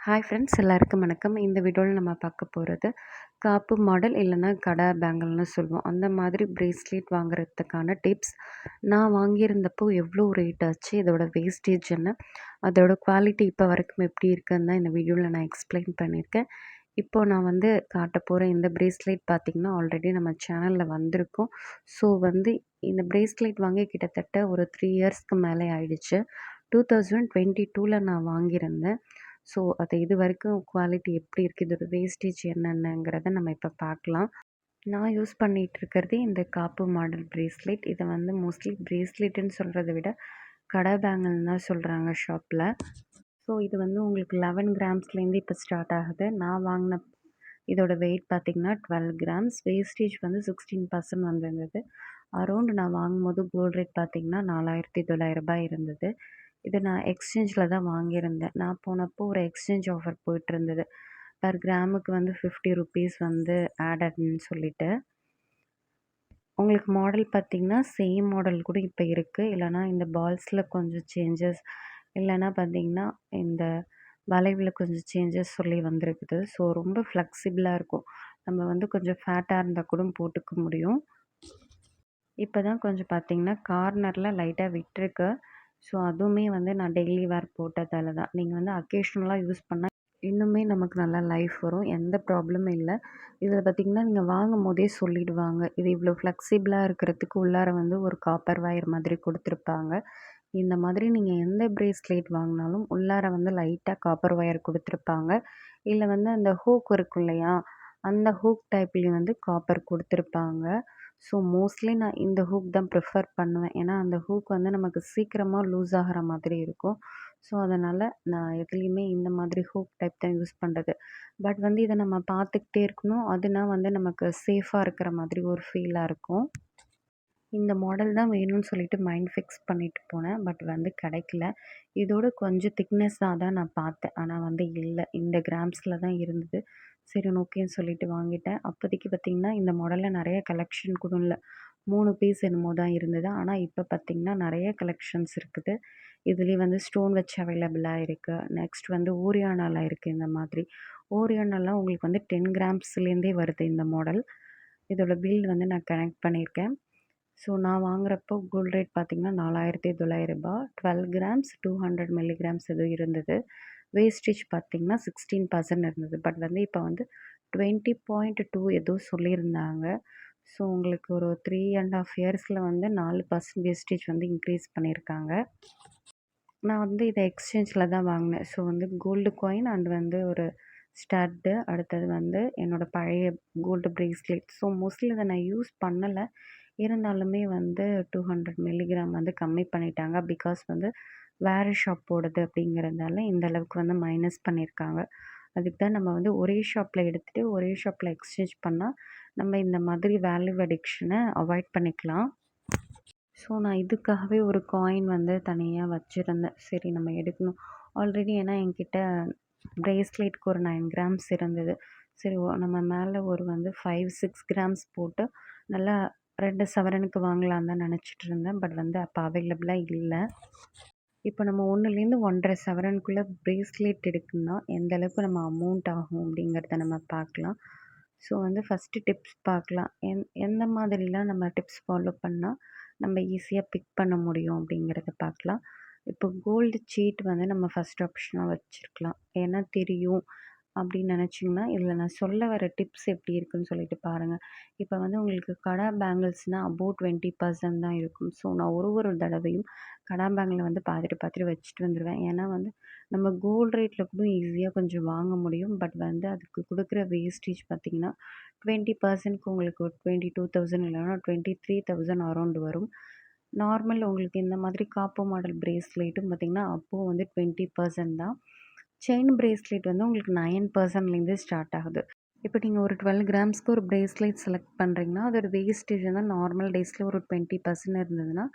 Hi friends, எல்லாருக்கும் வணக்கம். இந்த வீடியோவில் நம்ம பார்க்க போகிறது காப்பு மாடல் இல்லைன்னா கடை பேங்கிள்னு சொல்லுவோம். அந்த மாதிரி பிரேஸ்லெட் வாங்குறதுக்கான டிப்ஸ். நான் வாங்கியிருந்தப்போ எவ்வளோ ரேட் ஆச்சு, இதோட வேஸ்டேஜ் என்ன, அதோட குவாலிட்டி இப்போ வரைக்கும் எப்படி இருக்குன்னு தான் இந்த வீடியோவில் நான் எக்ஸ்பிளைன் பண்ணியிருக்கேன். இப்போது நான் காட்ட போகிற இந்த பிரேஸ்லெட் பார்த்திங்கன்னா ஆல்ரெடி நம்ம சேனலில் வந்திருக்கும். ஸோ இந்த பிரேஸ்லெட் வாங்கி கிட்டத்தட்ட ஒரு 3 இயர்ஸ்க்கு மேலே ஆயிடுச்சு. 2022ல் நான் வாங்கியிருந்தேன். ஸோ அது இது வரைக்கும் குவாலிட்டி எப்படி இருக்குது, இதோட வேஸ்டேஜ் என்னென்னங்கிறத நம்ம இப்போ பார்க்கலாம். நான் யூஸ் பண்ணிகிட்டு இருக்கிறது இந்த காப்பு மாடல் பிரேஸ்லெட். இதை மோஸ்ட்லி பிரேஸ்லெட்டுன்னு சொல்கிறத விட கடை பேங்கிள்னு தான் சொல்கிறாங்க ஷாப்பில். ஸோ இது உங்களுக்கு 11 கிராம்ஸ்லேருந்து இப்போ ஸ்டார்ட் ஆகுது. நான் வாங்கின இதோட வெயிட் பார்த்திங்கன்னா 12 கிராம்ஸ். வேஸ்டேஜ் 16% வந்திருந்தது. அரௌண்ட் நான் வாங்கும்போது கோல்ட் ரேட் பார்த்திங்கன்னா 4900 ரூபாய் இருந்தது. இது நான் எக்ஸ்சேஞ்சில் தான் வாங்கியிருந்தேன். நான் போனப்போ ஒரு எக்ஸ்சேஞ்ச் ஆஃபர் போயிட்டுருந்தது. பர் கிராமுக்கு 50 ருபீஸ் ஆடட்னு சொல்லிட்டு. உங்களுக்கு மாடல் பார்த்திங்கன்னா சேம் மாடல் கூட இப்போ இருக்குது. இல்லைனா இந்த பால்ஸில் கொஞ்சம் சேஞ்சஸ், இல்லைனா பார்த்திங்கன்னா இந்த வளைவில் கொஞ்சம் சேஞ்சஸ் சொல்லி வந்திருக்குது. ஸோ ரொம்ப ஃப்ளெக்சிபிளாக இருக்கும். நம்ம கொஞ்சம் ஃபேட்டாக இருந்தால் கூட போட்டுக்க முடியும். இப்போ தான் கொஞ்சம் பார்த்திங்கன்னா கார்னரில் லைட்டாக விட்டுருக்கு. ஸோ அதுவுமே நான் டெய்லி வேர் போட்டதால தான். நீங்கள் அக்கேஷ்னலாக யூஸ் பண்ணால் இன்னுமே நமக்கு நல்லா லைஃப் வரும். எந்த ப்ராப்ளமும் இல்லை. இதில் பார்த்திங்கன்னா நீங்கள் வாங்கும் போதே சொல்லிவிடுவாங்க, இது இவ்வளோ ஃப்ளெக்சிபிளாக இருக்கிறதுக்கு உள்ளார ஒரு காப்பர் வயர் மாதிரி கொடுத்துருப்பாங்க. இந்த மாதிரி நீங்கள் எந்த பிரேஸ்லெட் வாங்கினாலும் உள்ளார லைட்டாக காப்பர் வயர் கொடுத்துருப்பாங்க. இல்லை அந்த ஹூக் இருக்கும் இல்லையா, அந்த ஹூக் டைப்லேயும் காப்பர் கொடுத்துருப்பாங்க. ஸோ மோஸ்ட்லி நான் இந்த ஹூக் தான் ப்ரிஃபர் பண்ணுவேன். ஏன்னா அந்த ஹூக் நமக்கு சீக்கிரமாக லூஸ் ஆகிற மாதிரி இருக்கும். ஸோ அதனால் நான் எதுலேயுமே இந்த மாதிரி ஹூக் டைப் தான் யூஸ் பண்ணுறது. பட் இதை நம்ம பார்த்துக்கிட்டே இருக்கணும். அதுனா நமக்கு சேஃபாக இருக்கிற மாதிரி ஒரு ஃபீலாக இருக்கும். இந்த மாடல் தான் வேணும்னு சொல்லிட்டு மைண்ட் ஃபிக்ஸ் பண்ணிட்டு போனேன். பட் கிடைக்கல. இதோட கொஞ்சம் திக்னஸ்ஸாக தான் நான் பார்த்தேன். ஆனால் இல்லை, இந்த கிராம்ஸில் தான் இருந்தது. சரி ஓகேன்னு சொல்லிட்டு வாங்கிட்டேன். அப்போதைக்கு பார்த்திங்கன்னா இந்த மாடலில் நிறைய கலெக்ஷன் கூட இல்லை. 3 பீஸ் என்னமோ தான் இருந்தது. ஆனால் இப்போ பார்த்திங்கன்னா நிறைய கலெக்ஷன்ஸ் இருக்குது. இதுலேயே ஸ்டோன் வச்சு அவைலபிளாக இருக்குது. நெக்ஸ்ட் ஓரியானாலாம் இருக்குது. இந்த மாதிரி ஓரியானாலாம் உங்களுக்கு 10 கிராம்ஸ்லேருந்தே வருது இந்த மாடல். இதோட பில் நான் கனெக்ட் பண்ணியிருக்கேன். ஸோ நான் வாங்குறப்போ கோல்ட் ரேட் பார்த்திங்கன்னா 4900 ரூபாய். 12 கிராம்ஸ் 200 மில்லிகிராம்ஸ் ஏதோ இருந்தது. வேஸ்டேஜ் பார்த்திங்கன்னா 16% இருந்தது. பட் இப்போ 20.2 ஏதோ சொல்லியிருந்தாங்க. ஸோ உங்களுக்கு ஒரு 3.5 இயர்ஸில் 4% வேஸ்டேஜ் இன்க்ரீஸ் பண்ணியிருக்காங்க. நான் இதை எக்ஸ்சேஞ்சில் தான் வாங்கினேன். ஸோ கோல்டு காயின் அண்ட் ஒரு ஸ்டட்டு, அடுத்தது என்னோடய பழைய கோல்டு பிரேஸ்லெட். ஸோ மோஸ்ட்லி இதை நான் யூஸ் பண்ணலை. இருந்தாலுமே 200 மில்லிகிராம் கம்மி பண்ணிட்டாங்க. பிகாஸ் வேறு ஷாப் போடுது அப்படிங்கிறதால இந்த அளவுக்கு மைனஸ் பண்ணியிருக்காங்க. அதுக்கு தான் நம்ம ஒரே ஷாப்பில் எடுத்துகிட்டு ஒரே ஷாப்பில் எக்ஸ்சேஞ்ச் பண்ணால் நம்ம இந்த மாதிரி வேல்யூ அடிக்ஷனை அவாய்ட் பண்ணிக்கலாம். ஸோ நான் இதுக்காகவே ஒரு காயின் தனியாக வச்சுருந்தேன். சரி நம்ம எடுக்கணும் ஆல்ரெடி. ஏன்னா என்கிட்ட பிரேஸ்லெட்க்கு ஒரு 9 கிராம்ஸ் இருந்தது. சரி நம்ம மேலே ஒரு 5-6 கிராம்ஸ் போட்டு நல்லா 2 சவரனுக்கு வாங்கலான்னு தான் நினச்சிட்டு இருந்தேன். பட் அப்போ அவைலபிளாக இல்லை. இப்போ நம்ம 1லேருந்து 1.5 சவரனுக்குள்ளே பிரேஸ்லெட் எடுக்கணும்னா எந்த அளவுக்கு நம்ம அமௌண்ட் ஆகும் அப்படிங்கிறத நம்ம பார்க்கலாம். ஸோ ஃபஸ்ட்டு டிப்ஸ் பார்க்கலாம். எந்த மாதிரிலாம் நம்ம டிப்ஸ் ஃபாலோ பண்ணால் நம்ம ஈஸியாக பிக் பண்ண முடியும் அப்படிங்கிறத பார்க்கலாம். இப்போ கோல்டு சீட் நம்ம ஃபஸ்ட் ஆப்ஷனாக வச்சுருக்கலாம். ஏன்னா தெரியும் அப்படின்னு நினச்சிங்கன்னா இதில் நான் சொல்ல வர டிப்ஸ் எப்படி இருக்குன்னு சொல்லிட்டு பாருங்கள். இப்போ உங்களுக்கு கடா பேங்கிள்ஸ்னால் அபோவ் 20% தான் இருக்கும். ஸோ நான் ஒரு தடவையும் கடா பேங்கில் பார்த்துட்டு வச்சுட்டு வந்துடுவேன். ஏன்னா நம்ம கோல்டு ரேட்டில் கூட ஈஸியாக கொஞ்சம் வாங்க முடியும். பட் அதுக்கு கொடுக்குற வேஸ்டேஜ் பார்த்திங்கன்னா 20%க்கு உங்களுக்கு ஒரு 22,000 இல்லைனா 23,000 அரௌண்ட் வரும். நார்மல் உங்களுக்கு இந்த மாதிரி காப்பு மாடல் பிரேஸ்லெட்டும் பார்த்திங்கன்னா அப்போது 20% தான். செயின் பிரேஸ்லெட் உங்களுக்கு 9%லேருந்து ஸ்டார்ட் ஆகுது. இப்போ நீங்கள் ஒரு 12 கிராம்ஸ்க்கு ஒரு பிரேஸ்லெட் செலக்ட் பண்ணுறீங்கன்னா அதோட வேஸ்டேஜ் நார்மல் டேஸில் ஒரு 20% இருந்ததுன்னா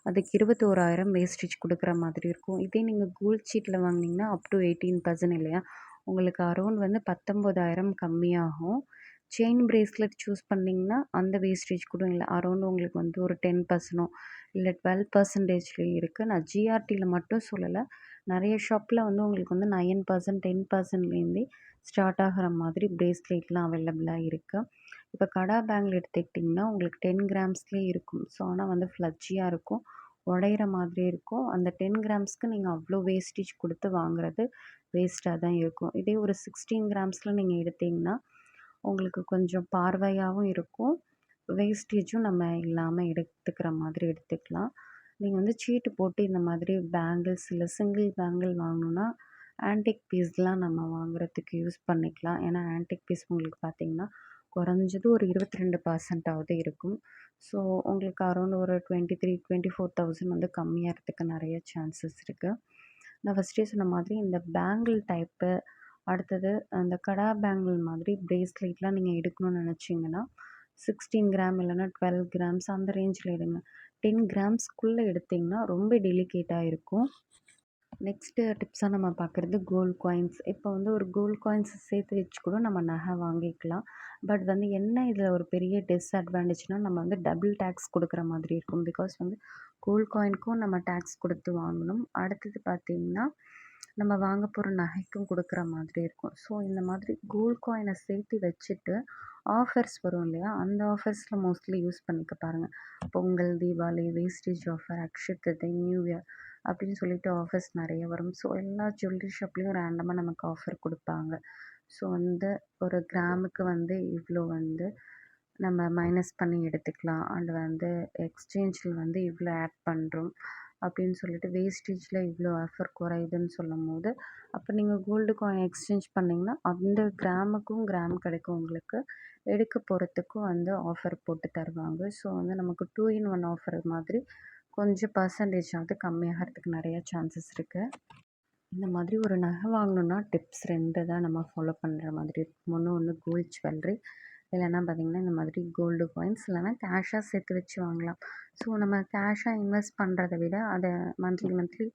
அதுக்கு 21,000 வேஸ்டேஜ் கொடுக்குற மாதிரி இருக்கும். இதே நீங்கள் கோல்ட் சீட்டில் வாங்கினீங்கன்னா அப் டு 18% இல்லையா, உங்களுக்கு அரௌண்ட் 19,000 கம்மியாகும். செயின் பிரேஸ்லெட் சூஸ் பண்ணிங்கன்னா அந்த வேஸ்டேஜ் கூட இல்லை. அரௌண்ட் உங்களுக்கு ஒரு 10% இல்லை 12% இருக்குது. நான் ஜிஆர்டியில் மட்டும் சொல்லலை, நிறைய ஷாப்பில் வந்து உங்களுக்கு வந்து 9% 10%லேருந்தே ஸ்டார்ட் ஆகிற மாதிரி பிரேஸ்லெட்லாம் அவைலபிளாக இருக்குது. இப்போ கடா பேங்கிள் எடுத்துக்கிட்டிங்கன்னா உங்களுக்கு 10 கிராம்ஸ்லேயே இருக்கும். ஸோ ஆனால் வந்து ஃப்ளட்ஜியாக இருக்கும், உடையிற மாதிரி இருக்கும். அந்த 10 கிராம்ஸ்க்கு நீங்கள் அவ்வளோ வேஸ்டேஜ் கொடுத்து வாங்குறது வேஸ்ட்டாக தான் இருக்கும். இதே ஒரு 16 கிராம்ஸில் நீங்கள் எடுத்தீங்கன்னா உங்களுக்கு கொஞ்சம் பார்வையாகவும் இருக்கும், வேஸ்டேஜும் நம்ம இல்லாமல் எடுத்துக்கிற மாதிரி எடுத்துக்கலாம். நீங்கள் வந்து சீட்டு போட்டு இந்த மாதிரி பேங்கிள்ஸ் இல்லை சிங்கிள் பேங்கிள் வாங்கணுன்னா ஆன்டிக் பீஸ்லாம் நம்ம வாங்குறதுக்கு யூஸ் பண்ணிக்கலாம். ஏன்னா ஆன்டிக் பீஸ் உங்களுக்கு பார்த்தீங்கன்னா குறைஞ்சது ஒரு 22% இருக்கும். ஸோ உங்களுக்கு அரௌண்ட் ஒரு 23 24,000 வந்து கம்மியாகிறதுக்கு நிறைய சான்சஸ் இருக்குது. நான் ஃபஸ்ட்டே சொன்ன மாதிரி இந்த பேங்கிள் டைப்பு, அடுத்தது அந்த கடா பேங்கிள் மாதிரி பிரேஸ்லெட்லாம் நீங்கள் எடுக்கணும்னு நினச்சிங்கன்னா 16 கிராம் இல்லைன்னா 12 கிராம்ஸ் அந்த ரேஞ்சில் எடுங்க. 10 கிராம்ஸ்க்குள்ளே எடுத்திங்கன்னா ரொம்ப டெலிகேட்டாக இருக்கும். நெக்ஸ்ட்டு டிப்ஸாக நம்ம பார்க்குறது கோல்ட் காயின்ஸ். இப்போ வந்து ஒரு கோல்ட் காயின்ஸ் சேர்த்து வச்சு கூட நம்ம நகை வாங்கிக்கலாம். பட் வந்து என்ன இதில் ஒரு பெரிய டிஸ்அட்வான்டேஜ்னால் நம்ம வந்து டபுள் டேக்ஸ் கொடுக்குற மாதிரி இருக்கும். பிகாஸ் வந்து கோல்ட் காயினுக்கும் நம்ம டேக்ஸ் கொடுத்து வாங்கணும். அடுத்தது பார்த்திங்கன்னா நம்ம வாங்க போகிற நகைக்கும் கொடுக்குற மாதிரி இருக்கும். ஸோ இந்த மாதிரி கோல்ட் காயினை சேர்த்து வச்சுட்டு ஆஃபர்ஸ் வரும் இல்லையா, அந்த ஆஃபர்ஸில் மோஸ்ட்லி யூஸ் பண்ணிக்க பாருங்கள். பொங்கல், தீபாவளி, வேஸ்டேஜ் ஆஃபர், அக்ஷய திருதி, நியூ இயர் அப்படின்னு சொல்லிட்டு ஆஃபர்ஸ் நிறைய வரும். ஸோ எல்லா ஜுவல்லரி ஷாப்லேயும் ரேண்டமாக நமக்கு ஆஃபர் கொடுப்பாங்க. ஸோ வந்து ஒரு கிராமுக்கு வந்து இவ்வளோ வந்து நம்ம மைனஸ் பண்ணி எடுத்துக்கலாம். அண்ட் வந்து எக்ஸ்சேஞ்சில் வந்து இவ்வளோ ஆட் பண்ணுறோம் அப்படின்னு சொல்லிட்டு வேஸ்டேஜில் இவ்வளோ ஆஃபர் குறையுதுன்னு சொல்லும்போது, அப்போ நீங்கள் கோல்டு காயின் எக்ஸ்சேஞ்ச் பண்ணிங்கன்னா அந்த கிராமுக்கும் கிராம் கிடைக்கும் உங்களுக்கு. எடுக்க போகிறதுக்கும் வந்து ஆஃபர் போட்டு தருவாங்க. ஸோ வந்து நமக்கு 2 in 1 ஆஃபர் மாதிரி கொஞ்சம் பர்சன்டேஜாவது கம்மியாகிறதுக்கு நிறைய சான்சஸ் இருக்குது. இந்த மாதிரி ஒரு நகை வாங்கணுன்னா டிப்ஸ் 2 தான் நம்ம ஃபாலோ பண்ணுற மாதிரி இருக்கும். ஒன்று கோல்ட் ஜுவல்லரி, இல்லைன்னா பார்த்திங்கன்னா இந்த மாதிரி கோல்டு காயின்ஸ், இல்லைனா கேஷாக சேர்த்து வச்சு வாங்கலாம். ஸோ நம்ம கேஷாக இன்வெஸ்ட் பண்ணுறத விட அதை மந்த்லி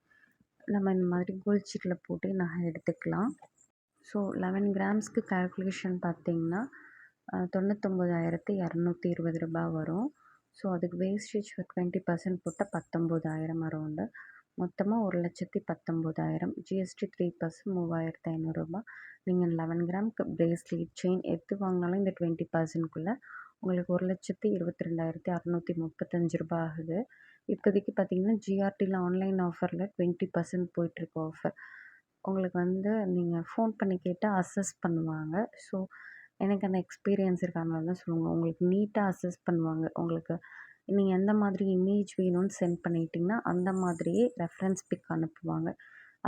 நம்ம இந்த மாதிரி கோல்ட் சீட்டில் போட்டு நகை எடுத்துக்கலாம். ஸோ 11 கிராம்ஸ்க்கு கால்குலேஷன் பார்த்திங்கன்னா 99,220 ரூபாய் வரும். ஸோ அதுக்கு வேஸ்டேஜ் 20% போட்டால் 19,000 அரௌண்டு. மொத்தமாக 1,19,000. ஜிஎஸ்டி 3% 3,500 ரூபாய். நீங்கள் 11 கிராம்க்கு பிரேஸ்லெட், செயின் எது வாங்கினாலும் இந்த 20%க்குள்ளே உங்களுக்கு 1,22,635 ரூபாய் ஆகுது. இப்போதைக்கு பார்த்திங்கன்னா ஜிஆர்டியில் ஆன்லைன் ஆஃபரில் 20% போயிட்டுருக்கு ஆஃபர். உங்களுக்கு வந்து நீங்கள் ஃபோன் பண்ணி கேட்டால் அசஸ் பண்ணுவாங்க. ஸோ எனக்கு அந்த எக்ஸ்பீரியன்ஸ் இருக்கனால தான் சொல்லுவாங்க. உங்களுக்கு நீட்டாக அசஸ் பண்ணுவாங்க. உங்களுக்கு நீங்கள் எந்த மாதிரி இமேஜ் வேணும்னு சென்ட் பண்ணிட்டிங்கன்னா அந்த மாதிரியே ரெஃபரன்ஸ் பிக் அனுப்புவாங்க.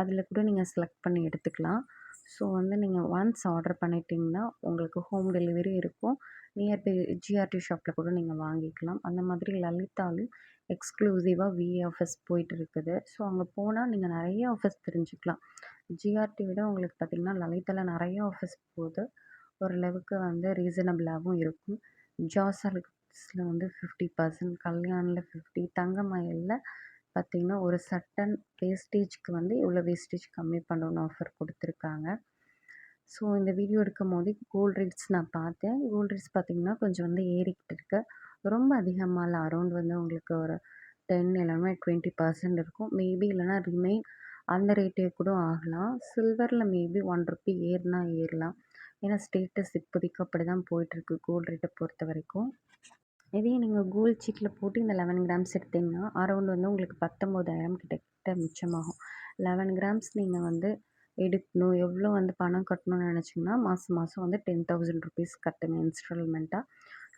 அதில் கூட நீங்கள் செலக்ட் பண்ணி எடுத்துக்கலாம். ஸோ வந்து நீங்கள் ஒன்ஸ் ஆர்டர் பண்ணிட்டீங்கன்னா உங்களுக்கு ஹோம் டெலிவரி இருக்கும். நியர்பை ஜிஆர்டி ஷாப்பில் கூட நீங்கள் வாங்கிக்கலாம். அந்த மாதிரி லலிதாலும் எக்ஸ்க்ளூசிவாக விஏ ஆஃபர்ஸ் போயிட்டு இருக்குது. ஸோ அங்கே போனால் நீங்கள் நிறைய ஆஃபர்ஸ் தெரிஞ்சுக்கலாம். ஜிஆர்டி விட உங்களுக்கு பார்த்திங்கன்னா லலிதாவில் நிறைய ஆஃபர்ஸ் போகுது. ஓரளவுக்கு வந்து ரீசனபிளாகவும் இருக்கும். ஜாசர்ஸில் வந்து 50%, கல்யாணில் 50%, தங்கமயிலில் பார்த்திங்கன்னா ஒரு சர்டன் வேஸ்டேஜ்க்கு வந்து இவ்வளோ வேஸ்டேஜ் கம்மி பண்ணணும்னு ஆஃபர் கொடுத்துருக்காங்க. ஸோ இந்த வீடியோ எடுக்கும் போதே கோல்ட் ரேட்ஸ் நான் பார்த்தேன். கோல்ட் ரேட்ஸ் பார்த்திங்கன்னா கொஞ்சம் வந்து ஏறிக்கிட்டு இருக்கு. ரொம்ப அதிகமாக இல்லை, அரௌண்ட் வந்து உங்களுக்கு ஒரு 10 இல்லைனா 20% இருக்கும். மேபி இல்லைனா ரிமைன் அந்த ரேட்டே கூட ஆகலாம். சில்வரில் மேபி 1 ரூபி ஏறினா ஏறலாம். ஏன்னா ஸ்டேட்டஸ் இப்போதைக்கு அப்படி தான் போயிட்டுருக்கு கோல்ட் ரேட்டை பொறுத்த வரைக்கும். இதே நீங்கள் கோல்ட் சீட்டில் போட்டு இந்த 11 கிராம்ஸ் எடுத்திங்கன்னா அரௌண்ட் வந்து உங்களுக்கு 19,000 கிட்ட மிச்சமாகும். 11 கிராம்ஸ் நீங்கள் வந்து எடுக்கணும், எவ்வளோ வந்து பணம் கட்டணும்னு நினச்சிங்கன்னா மாதம் வந்து 10,000 ருபீஸ் கட்டுங்க இன்ஸ்டால்மெண்ட்டாக.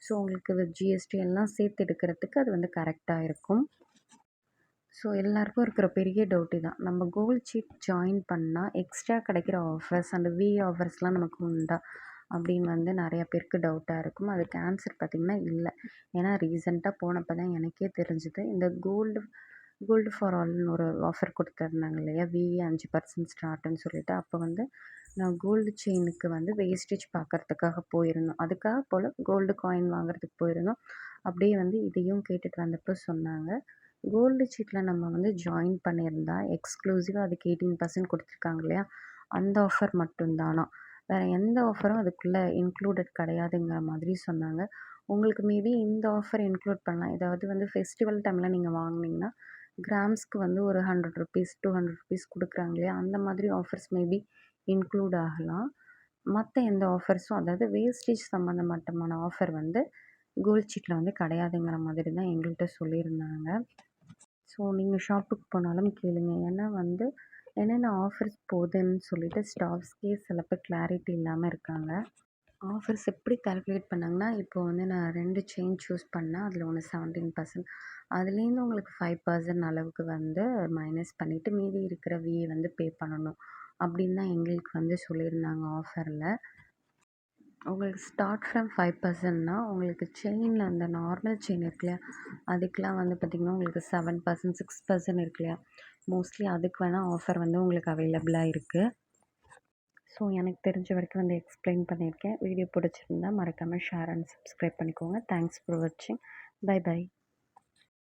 ஸோ உங்களுக்கு ஜிஎஸ்டி எல்லாம் சேர்த்து எடுக்கிறதுக்கு அது வந்து கரெக்டாக இருக்கும். ஸோ எல்லாருக்கும் இருக்கிற பெரிய டவுட்டு தான், நம்ம கோல்ட் சீட் ஜாயின் பண்ணால் எக்ஸ்ட்ரா கிடைக்கிற ஆஃபர்ஸ் அந்த ஆஃபர்ஸ்லாம் நமக்கு உண்டா அப்படின்னு வந்து நிறையா பேருக்கு டவுட்டாக இருக்கும். அதுக்கு ஆன்சர் பார்த்திங்கன்னா இல்லை. ஏன்னா ரீசெண்டாக போனப்போ தான் எனக்கே தெரிஞ்சுது. இந்த கோல்டு ஃபார் ஆல்னு ஒரு ஆஃபர் கொடுத்துருந்தாங்க இல்லையா, 5% ஸ்டார்ட்டுன்னு சொல்லிட்டு. அப்போ வந்து நான் கோல்டு செயினுக்கு வந்து வேஸ்டேஜ் பார்க்குறதுக்காக போயிருந்தோம். அதுக்காக போல் கோல்டு காயின் வாங்குறதுக்கு போயிருந்தோம். அப்படியே வந்து இதையும் கேட்டுட்டு வந்தப்போ சொன்னாங்க, கோல்டு சீட்டில் நம்ம வந்து ஜாயின் பண்ணியிருந்தா எக்ஸ்க்ளூசிவாக அதுக்கு 18% கொடுத்துருக்காங்க இல்லையா, அந்த ஆஃபர் மட்டும்தானா, வேறு எந்த ஆஃபரும் அதுக்குள்ளே இன்க்ளூடட் கிடையாதுங்கிற மாதிரி சொன்னாங்க. உங்களுக்கு மேபி இந்த ஆஃபர் இன்க்ளூட் பண்ணலாம். ஏதாவது வந்து ஃபெஸ்டிவல் டைமில் நீங்கள் வாங்கினீங்கன்னா கிராம்ஸ்க்கு வந்து ஒரு ₹100 ₹200 குடுக்குறாங்க இல்லையா? அந்த மாதிரி ஆஃபர்ஸ் மேபி இன்க்ளூட் ஆகலாம். மத்த எந்த ஆஃபர்ஸும் அதாவது வேஸ்டேஜ் சம்மந்தப்பட்டமான ஆஃபர் வந்து கோல்ட் சீட்ல வந்து கிடையாதுங்கிற மாதிரி தான் எங்கள்ட்ட சொல்லியிருந்தாங்க. ஸோ நீங்க ஷாப்புக்கு போனாலும் கேளுங்க. ஏன்னா வந்து என்னென்ன ஆஃபர்ஸ் போகுதுன்னு சொல்லிட்டு ஸ்டாஃப்ஸ்க்கே சில பேர் கிளாரிட்டி இல்லாம இருக்காங்க. ஆஃபர்ஸ் எப்படி கால்குலேட் பண்ணாங்கன்னா, இப்போ வந்து நான் 2 செயின் சூஸ் பண்ணேன். அதில ஒண்ணு 17% அதுலேருந்து உங்களுக்கு 5% அளவுக்கு வந்து மைனஸ் பண்ணிட்டு மீதி இருக்கிற விஏ வந்து பே பண்ணணும். அப்படின்னு தான் எங்களுக்கு வந்து சொல்லியிருந்தாங்க ஆஃபர்ல. உங்களுக்கு ஸ்டார்ட் ஃப்ரம் 5%னா உங்களுக்கு செயின்ல அந்த நார்மல் செயின் இருக்கு இல்லையா? அதுக்கெலாம் வந்து பார்த்திங்கன்னா, உங்களுக்கு 7%, 6% இருக்கு இல்லையா? மோஸ்ட்லி அதுக்கு வேணா ஆஃபர் வந்து உங்களுக்கு அவைலபிளா இருக்கு. ஸோ எனக்கு தெரிஞ்ச வரைக்கும் வந்து எக்ஸ்பிளைன் பண்ணியிருக்கேன். வீடியோ பிடிச்சிருந்தா மறக்காம ஷேர் அண்ட் சப்ஸ்கிரைப் பண்ணிக்கோங்க. தேங்க்ஸ் ஃபார் வாட்சிங். Bye by.